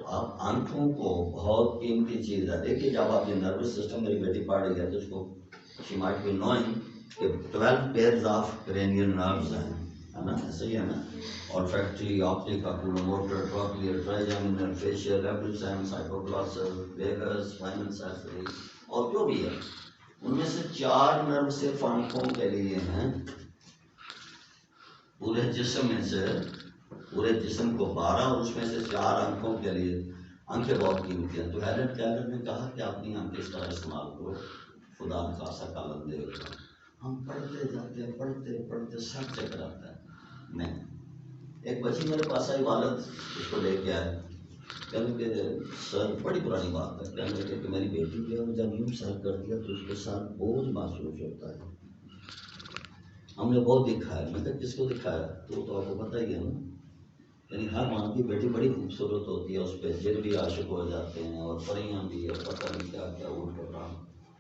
آپ آنکھوں کو بہت قیمتی چیز ہے. دیکھیے جب آپ یہ نروس سسٹم میری بیٹی پڑھ رہی ہے تو اس کو she might be knowing کہ 12 pairs of cranial nerves ہیں, ہے نا, ایسے ہی ہے نا, olfactory, optic, oculomotor, trochlear, trigeminal, facial, abducens, hypoglossal, vagus, spinal sensory, اور جو بھی ہے ان میں سے 4 نرو صرف آنکھوں کے لیے ہیں. پورے جسم میں سے پورے جسم کو 12 اور اس میں سے 4 آنکھوں کے لیے. آنکھیں بہت قیمتی ہیں. تو ہیلن کیلر نے کہا کہ اپنی آنکھیں اس طرح استعمال کرو, خدا کا خاصا کالم دے گا. ہم پڑھتے جاتے پڑھتے سب چکر آتا ہے. نہیں, ایک بچی میرے پاس آئی, والد اس کو لے کے آئے, کہنے کہ سر بڑی پرانی بات ہے, کہنے لگے کہ میری بیٹی جو ہے جب یوں سر کر دیا تو اس کے ساتھ بوجھ محسوس ہوتا ہے. ہم نے بہت دکھایا. میں کہا کس کو دکھایا؟ تو آپ کو پتہ ہی ہے نا, یعنی ہر ماں کی بیٹی بڑی خوبصورت ہوتی ہے, اس پہ جن بھی عاشق ہو جاتے ہیں اور پریاں بھی, اور پتہ نہیں کیا کیا اٹھ رہا,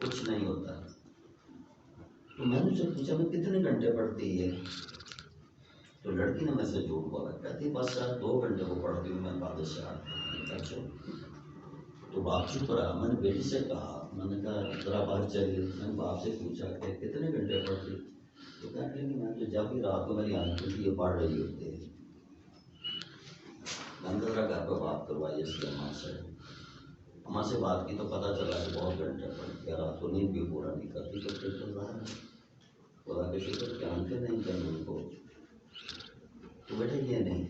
کچھ نہیں ہوتا. تو میں نے اس سے پوچھا میں کتنے گھنٹے پڑھتی ہے؟ تو لڑکی نے میں سے جھوٹ بولا, کہتی بس سر 2 گھنٹے کو پڑھتی ہوں میں بعد سے 8. اچھا, تو باپ چپ رہا. میں نے بیٹی سے کہا, میں نے کہا ذرا باہر چلیے. میں نے باپ سے پوچھا کہ کتنے گھنٹے پڑھتی؟ تو کہنے لگی میں تو جب بھی رات کو میری آنکھوں کی یہ پڑھ رہی ہوتی ہے. میں نے ذرا گھر پہ بات کروائی اس کی اماں سے بات کی تو پتہ چلا کہ بہت گھنٹے پڑھتی ہے, رات کو نیند بھی پورا نہیں کرتی. تو پھر تو ظاہر ہے خدا کے شکر کے آنکھیں نہیں کریں ان کو. تو بیٹا یہ نہیں,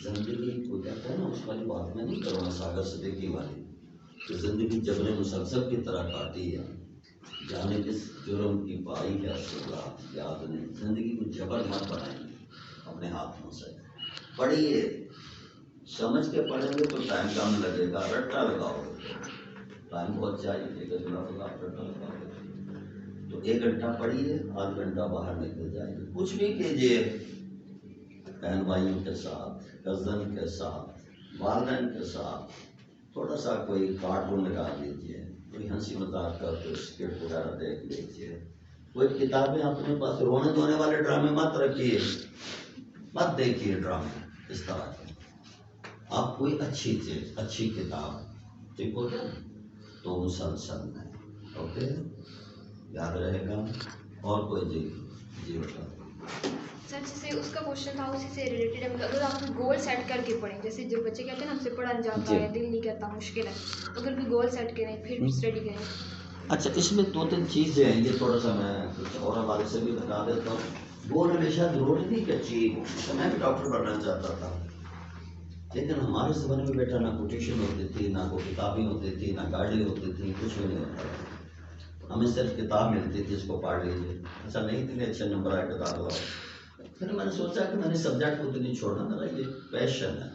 زندگی کو کہتا ہے نا, اس والی بات میں نہیں کروں ساگر صدیقی والی کہ زندگی جبر مسلسل کی طرح کاٹی ہے, جانے کس جرم کی پائی ہے سزا یاد نہیں. زندگی کو جبر مت بنائیں اپنے ہاتھوں سے. پڑھیے, سمجھ کے پڑھیں گے تو ٹائم کم لگے گا. رٹا لگاؤ گے ٹائم بہت چاہیے, رٹا لگاؤ گے تو 1 گھنٹہ پڑھیے, 8 گھنٹہ باہر نکل جائے گا. کچھ بھی کیجیے, بہن بھائیوں کے ساتھ, کزن کے ساتھ, والدین کے ساتھ, تھوڑا سا کوئی کارٹون لگا لیجیے, کوئی ہنسی مذاق کا کوئی اسکٹ وغیرہ دیکھ لیجیے. کوئی کتابیں اپنے پاس, رونے دھونے والے ڈرامے مت رکھیے, مت دیکھیے ڈرامے اس طرح کے. آپ کوئی اچھی چیز, اچھی کتاب, ٹھیک ہو گیا تو مسلسل میں. اوکے, یاد رہے گا. اور کوئی جی بتا. سر جیسے اس کا کوشچن تھا اسی سے ریلیٹڈ ہے, اگر آپ گول سیٹ کر کے پڑھیں, جیسے جو بچے کہتے ہیں نا ہم سے پڑھا نہیں جاتا ہے, دل نہیں کرتا, مشکل ہے, اگر بھی گول سیٹ کریں پھر اسٹڈی کریں. اچھا, اس میں 2-3 چیزیں ہیں, یہ تھوڑا سا میں کچھ اور حوالے سے بھی بتا دیتا ہوں. گول ہمیشہ ضروری نہیں کہ اچیو ہو. میں بھی ڈاکٹر بننا چاہتا تھا, لیکن ہمارے زمانے میں بیٹا نہ کوئی ٹیوشن ہوتی تھی, نہ کوئی کتابیں ہوتی تھی, نہ گاڑی ہوتی تھی, کچھ بھی نہیں ہوتا تھا. ہمیں صرف کتاب ملتی تھی, اس کو پڑھ لیجیے. ایسا نہیں تھی اچھے نمبر آئے کتاب لاؤ. پھر میں نے سوچا کہ میں نے سبجیکٹ کو تو نہیں چھوڑنا, میرا یہ پیشن ہے.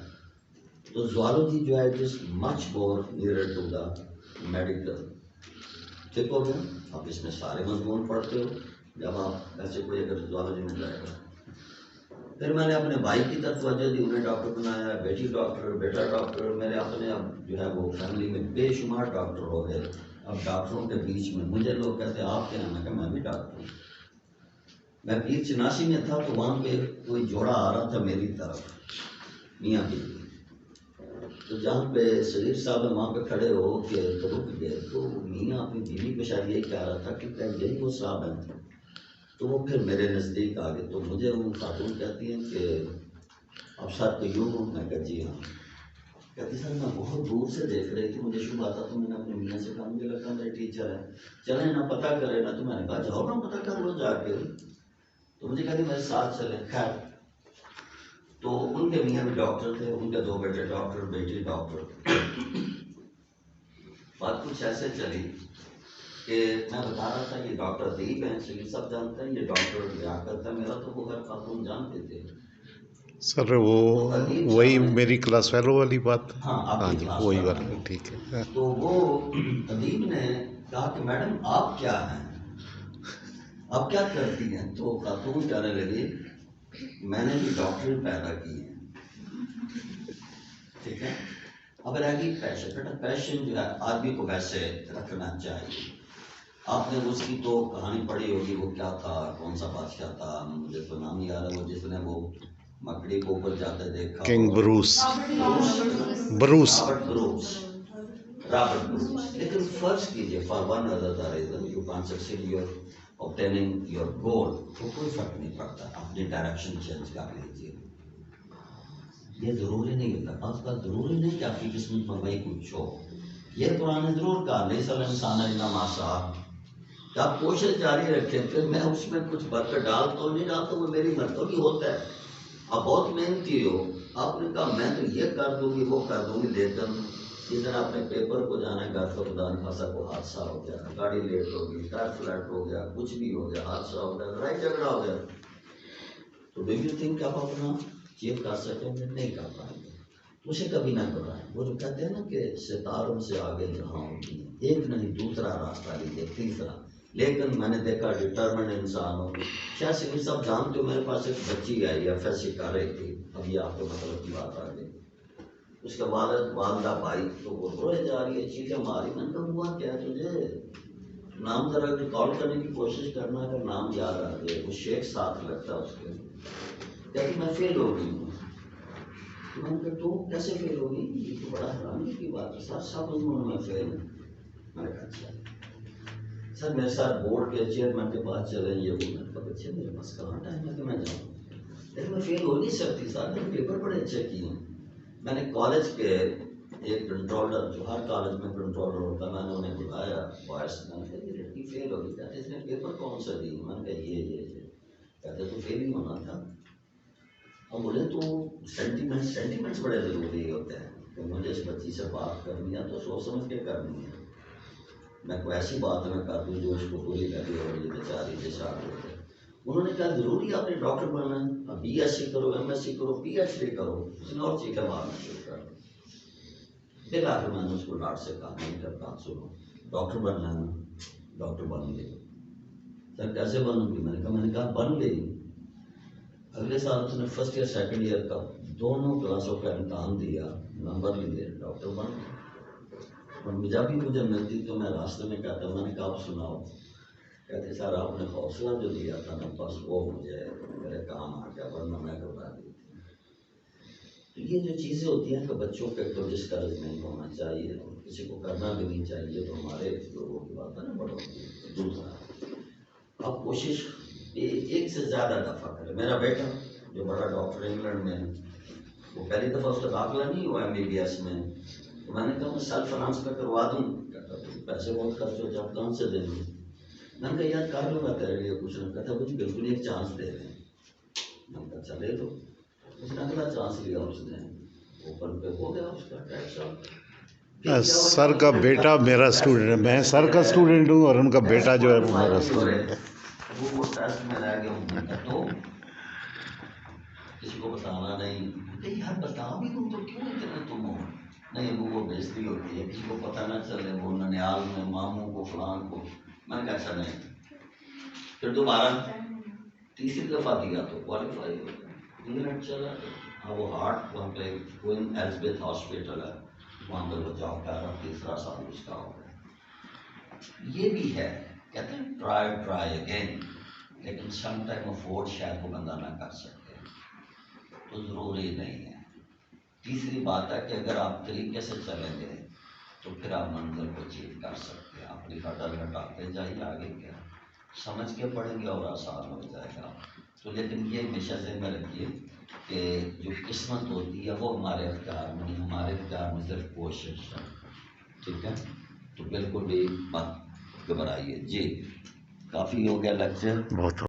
تو زوالوجی جو ہے it is much more near to the medical. ٹھیک ہو گیا. آپ اس میں سارے مضمون پڑھتے ہو جب آپ ایسے کوئی اگر زوالوجی میں جائے گا. پھر میں نے اپنے بھائی کی طرف توجہ دی, انہیں ڈاکٹر بنایا, بیٹی ڈاکٹر, بیٹا ڈاکٹر. میرے اپنے اب جو ہے وہ فیملی میں بے شمار ڈاکٹر ہو گئے. اب ڈاکٹروں کے بیچ میں مجھے لوگ کہتے ہیں آپ کیا ہیں, میں کہ میں بھی ڈاکٹر ہوں. میں پیر چناسی میں تھا تو وہاں پہ کوئی جوڑا آ رہا تھا میری طرف, میاں بیوی. تو جہاں پہ شریف صاحب وہاں پہ کھڑے ہو کے تو رک گئے, تو میاں اپنی بیوی کو شاید یہی کہہ رہا تھا کہ یہی وہ صاحب ہیں. تو وہ پھر میرے نزدیک آ گئے. تو مجھے وہ خاتون کہتی ہیں کہ اب سر تو یوں ہوں. میں کہا جی ہاں. کہتی سر میں بہت دور سے دیکھ رہی تھی, مجھے شبہ تھا, تو میں نے اپنے میاں سے کہا مجھے لگتا میرے ٹیچر ہے, چلیں نہ پتہ کرے نا. تو میں نے کہا جاؤ نا پتہ کر لو جا کے. تو مجھے کہتی میرے ساتھ چلیں. خیر, تو ان کے میاں بھی ڈاکٹر تھے, ان کے 2 بیٹے ڈاکٹر, بیٹی ڈاکٹر. بات کچھ ایسے چلی کہ میں بتا رہا تھا یہ ڈاکٹر ادیب ہیں, شریف صاحب جانتے ہیں, یہ ڈاکٹر لیاقت ہے. میرا تو وہ ہر خاتون جانتے تھے. سر وہ وہی میری کلاس فیلو والی بات. ہاں جی وہی والی, ٹھیک ہے. تو وہ ادیب نے کہا کہ میڈم آپ کیا ہیں, آپ کیا کرتی ہیں؟ تو خاتون کہنے لگی میں نے بھی ڈاکٹر پیدا کی ہے. ٹھیک ہے. اب رہ گئی پیشن. بیٹا پیشن جو ہے آدمی کو ویسے رکھنا چاہیے. آپ نے اس کی تو کہانی پڑھی ہوگی, وہ کیا تھا, کون سا بادشاہ تھا, مجھے تو نام یاد ہے, وہ جس نے وہ مکڑی کو اوپر جاتے دیکھا, king Bruce. Bruce Robert Bruce. لیکن فرض کیجیے for one other reason you can succeed your obtaining your goal, تو کوئی فرق نہیں پڑتا, اپنی ڈائریکشن چینج کر لیجیے. یہ ضروری نہیں ہوتا, آج کل ضروری نہیں کہ آپ کی قسمت میں وہی کچھ ہو. یہ قرآن نے ضرور کہا نہیں صلی انسان الا ما سعی, آپ کوشش جاری رکھیں. پھر میں اس میں کچھ برکت ڈالتا ہوں نہیں ڈالتا, وہ میری مرتبہ ہوتا ہے. آپ بہت محنتی ہو, آپ نے کہا میں تو یہ کر دوں گی وہ کر دوں گی, لیکن جس دن آپ نے پیپر کو جانا ہے گھر کو خدا نے خاصا کو حادثہ ہو گیا, گاڑی لیٹ ہو گئی, ٹائر فلیٹ ہو گیا, کچھ بھی ہو گیا, حادثہ ہو گیا, لڑائی جھگڑا ہو گیا, تو ڈو یو تھنک آپ اپنا چیف کر سکیں گے؟ نہیں کر پائیں گے. اسے کبھی نہ گھبرائیں. وہ جو کہتے ہیں نا کہ ستاروں سے آگے جہاں ہوتی ہے, ایک نہیں دوسرا راستہ لیجیے, تیسرا. لیکن میں نے دیکھا ڈٹرمنڈ انسان ہو. شاید سے سب جانتے ہو, میرے پاس ایک بچی آئی ایف ایس سی کر رہی تھی, ابھی آپ کو مطلب کی بات آ گئی. اس کے والدہ بھائی تو وہ روئے جا رہی ہے, چیخیں ماری. میں نے کہا ہوا کیا تجھے؟ نام ذرا ریکارڈ کرنے کی کوشش کرنا, اگر نام یاد آ جائے. وہ شیخ ساتھ لگتا اس کے. کہتی میں فیل ہو گئی ہوں. میں نے کہا تو کیسے فیل ہو گئی؟ یہ تو بڑا حیرانی کی بات ہے سر, سب عمر میں فیل ہے. میں نے کہا اچھا سر میرے ساتھ بورڈ کے چیئرمین کے پاس چلیں, یہ وہ. میں نے کہا بچے میرے پاس کہاں ٹائم ہے کہ میں جاؤں, لیکن میں فیل ہو نہیں سکتی سر, میں نے پیپر بڑے اچھے کیے ہیں. میں نے کالج کے ایک کنٹرولر, جو ہر کالج میں کنٹرولر ہوتا ہے, میں نے انہیں بلایا وائس. میں نے کہا یہ لڑکی فیل ہو گئی. کہتے اس نے پیپر کون سا دی؟ میں نے کہا یہ کہتے تو فیل ہی ہونا تھا. اب بولے تو سینٹیمنٹس بڑے ضروری ہوتے ہیں کہ مجھے اس بچی سے بات کرنی ہے تو سوچ سمجھ کے کرنی ہے. میں کوئی ایسی بات نہ کر دوں جو اس کو پوری لگے اور یہ بیچاری کے ساتھ ہو جائے. انہوں نے کہا ضروری آپ نے ڈاکٹر بننا ہے, اب بی ایس سی کرو, ایم ایس سی کرو, پی ایچ ڈی کرو. اس نے اور چیزیں مارنا شروع کر دی. پھر آ کے میں نے اس کو ڈاکٹر سے کہا, نہیں کرتا, سنو ڈاکٹر بننا ہے نا, ڈاکٹر بن گئی. سر کیسے بنوں گی؟ میں نے کہا بن گئی. اگلے سال اس نے فرسٹ ایئر سیکنڈ ایئر کا دونوں کلاسوں کا امتحان دیا, نمبر لیے, ڈاکٹر بن گئی. اور جب بھی مجھے ملتی تو میں راستے میں کہتا, میں نے کہا آپ سناؤ. کہتے سر آپ نے حوصلہ جو دیا تھا نا, بس وہ مجھے میرے کام آ گیا, ورنہ میں گھبرا دی تھی. تو یہ جو چیزیں ہوتی ہیں کہ بچوں کے تو ڈسکریج نہیں ہونا چاہیے, کسی کو کرنا بھی نہیں چاہیے. تو ہمارے لوگوں کی بات ہے نا بڑوں کی. دوسرا آپ کوشش ایک سے زیادہ دفعہ کریں. میرا بیٹا جو بڑا ڈاکٹر انگلینڈ میں, وہ پہلی دفعہ اس کا داخلہ نہیں ہوا ایم بی بی ایس میں. تو میں نے کہا میں سیلف فائنانس میں کروا دوں. پیسے بہت خرچ ہو جائے, آپ کہاں سے دیں گے؟ میں نے کہا یار کر لوں گا تیرے لیے کچھ. نہ کہتا مجھے بالکل ایک چانس دے دیں. میں نے کہا چلے تو اس نے اگلا چانس لیا, اس نے اوپن پہ ہو گیا اس کا ٹیکس. سر کا بیٹا میرا اسٹوڈنٹ ہے, میں سر کا اسٹوڈنٹ ہوں اور ان کا بیٹا جو ہے وہ میرا اسٹوڈنٹ ہے. وہ ٹیسٹ میں رہ گیا. تو کسی کو بتانا نہیں کہ یار بتا بھی تم تو کیوں اتنے تم ہو. نہیں وہ بےزتی ہوتی ہے, کسی کو پتہ نہ چلے. وہ ننیال میں ماموں کو فلان کو. میں نے کہا اچھا نہیں. پھر دوبارہ تیسری دفعہ دیا تو کوالیفائی ہو گیا. انگلینڈ چلا گیا. ہاں وہ ہارٹ وہاں پہ کوئن ایلزبتھ ہاسپٹل ہے, وہاں پہ وہ جاب کر رہا. تیسرا سال اس کا ہو گیا. یہ بھی ہے کہتے ہیں ٹرائی اگین, لیکن سم ٹائم افورڈ شاید وہ بندہ نہ کر سکتے, تو ضروری نہیں ہے. تیسری بات ہے کہ اگر آپ طریقے سے چلیں گے تو پھر آپ منزل کو اچیو کر سکتے ہیں. اپنی ہڈل ہٹاتے جائیے, آگے کیا سمجھ کے پڑھیں گے اور آسان ہو جائے گا. تو لیکن یہ ہمیشہ ذہن میں رکھیے کہ جو قسمت ہوتی ہے وہ ہمارے اختیار میں نہیں, ہمارے اختیار میں صرف کوشش ہے. ٹھیک ہے, تو بالکل بھی مت گھبرائیے. جی کافی ہو گیا لیکچر. بہت